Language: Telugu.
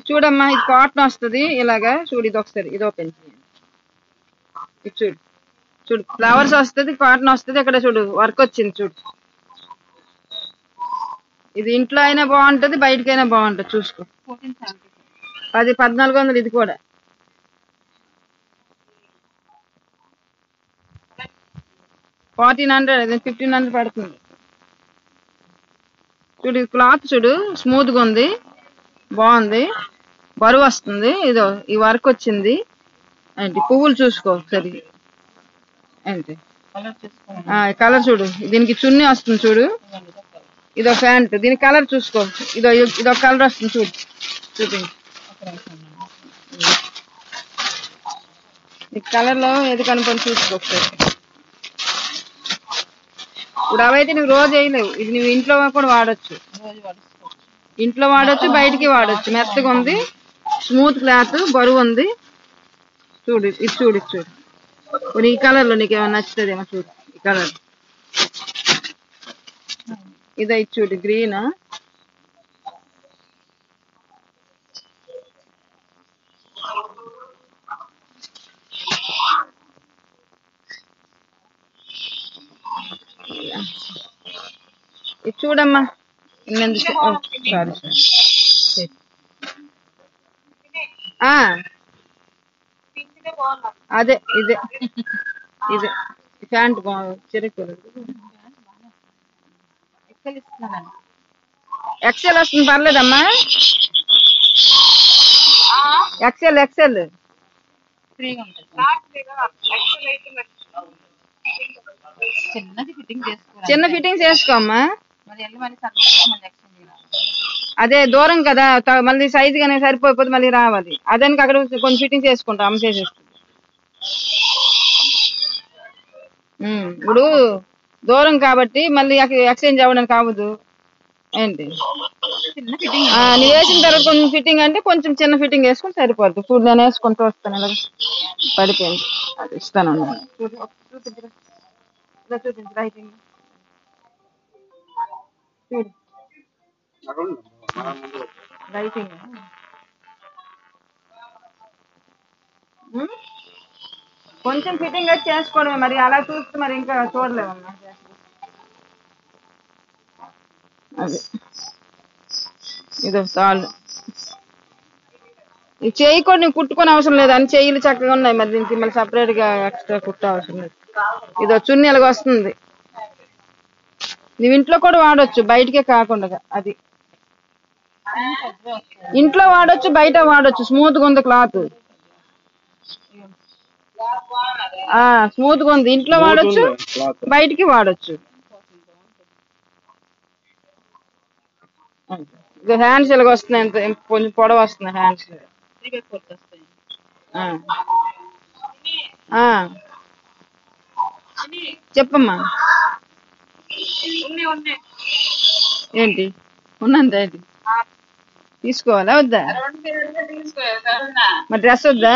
చూడమ్మా, ఇది కాటన్ వస్తుంది ఇలాగా. చూడు, ఇది ఒకసారి ఇది ఓపెన్ చేయండి. ఇది చూడు, చూడు ఫ్లవర్స్ వస్తుంది, కాటన్ వస్తుంది. ఇక్కడ చూడు వర్క్ వచ్చింది చూడు. ఇది ఇంట్లో అయినా బాగుంటది, బయటకైనా బాగుంటది. చూసుకో, 1400. ఇది కూడా 1400, 1500 పడుతుంది. చూడు క్లాత్ చూడు, స్మూత్ గా ఉంది, బాగుంది, బరువు వస్తుంది. ఇదో ఈ వర్క్ వచ్చింది. ఏంటి పువ్వులు చూసుకో సరి. ఏంటి కలర్ చూడు, దీనికి చున్నీ వస్తుంది చూడు. ఇదో ప్యాంట్, దీని కలర్ చూసుకో. ఇదో కలర్ వస్తుంది చూడు, చూపించు. ఈ కలర్ లో ఏది కనుకొని చూసుకో ఒకసారి. ఇప్పుడు అవైతే నువ్వు రోజు వేయలేవు, ఇది నువ్వు ఇంట్లో కూడా వాడచ్చు. ఇంట్లో వాడచ్చు, బయటికి వాడచ్చు. మెత్తగా ఉంది, స్మూత్ క్లాత్, బరువు ఉంది. చూడు ఇది చూడు, ఇది చూడు. ఈ కలర్ లో నీకు ఏమైనా నచ్చుతుందేమో చూడు. ఈ కలర్ ఇదో, ఇది చూడు గ్రీన్. ఇది చూడమ్మా, సారీ అదే ఇదే ఇదే ప్యాంట్ బాగుంది. ఎక్సెల్ వస్తుంది, పర్లేదమ్మా. ఎక్సెల్ చిన్న ఫిట్టింగ్ చేసుకోమ్మా. అదే దూరం కదా, మళ్ళీ సైజు కానీ సరిపోయిపోతే మళ్ళీ రావాలి. అదానికి అక్కడ కొంచెం ఫిట్టింగ్ చేసుకుంటా, అమ్మ చేసేస్తుంది. ఇప్పుడు దూరం కాబట్టి మళ్ళీ ఎక్స్చేంజ్ అవ్వడానికి అవ్వదు. ఏంటి నేను వేసిన తర్వాత కొంచెం ఫిట్టింగ్ అంటే కొంచెం చిన్న ఫిట్టింగ్ వేసుకుని సరిపోద్ది. చూడు నేను వేసుకుంటూ వస్తాను, ఇలా పడిపోయింది. అది ఇస్తాను. చూపించు రైటింగ్ చూడు, రైటింగ్ కొంచెం ఫిట్టింగ్ వచ్చి చేసుకోవడమే. మరి అలా చూస్తే మరి ఇంకా చూడలేమమ్మా. అదే ఇదో తాళ్ళు. ఈ చెయ్యి కూడా నువ్వు కుట్టుకొని అవసరం లేదు, అని చెయ్యిలు చక్కగా ఉన్నాయి. మరి దీనికి మళ్ళీ సపరేట్ గా ఎక్స్ట్రా కుట్ట అవసరం లేదు. ఇదో చున్నీ ఎలాగ వస్తుంది. నువ్వు ఇంట్లో కూడా వాడచ్చు, బయటకే కాకుండా. అది ఇంట్లో వాడచ్చు, బయట వాడచ్చు. స్మూత్ గా ఉంది క్లాత్, స్మూత్ గా ఉంది. ఇంట్లో వాడచ్చు, బయటికి వాడచ్చు. హ్యాండ్స్ ఎలాగ వస్తున్నాయి, ఎంత కొంచెం పొడవు వస్తున్నాయి హ్యాండ్స్. చెప్పమ్మా. ఏంటి ఉన్నంత ఏంటి తీసుకోవాలా వద్దా? మరి డ్రెస్ వద్దా?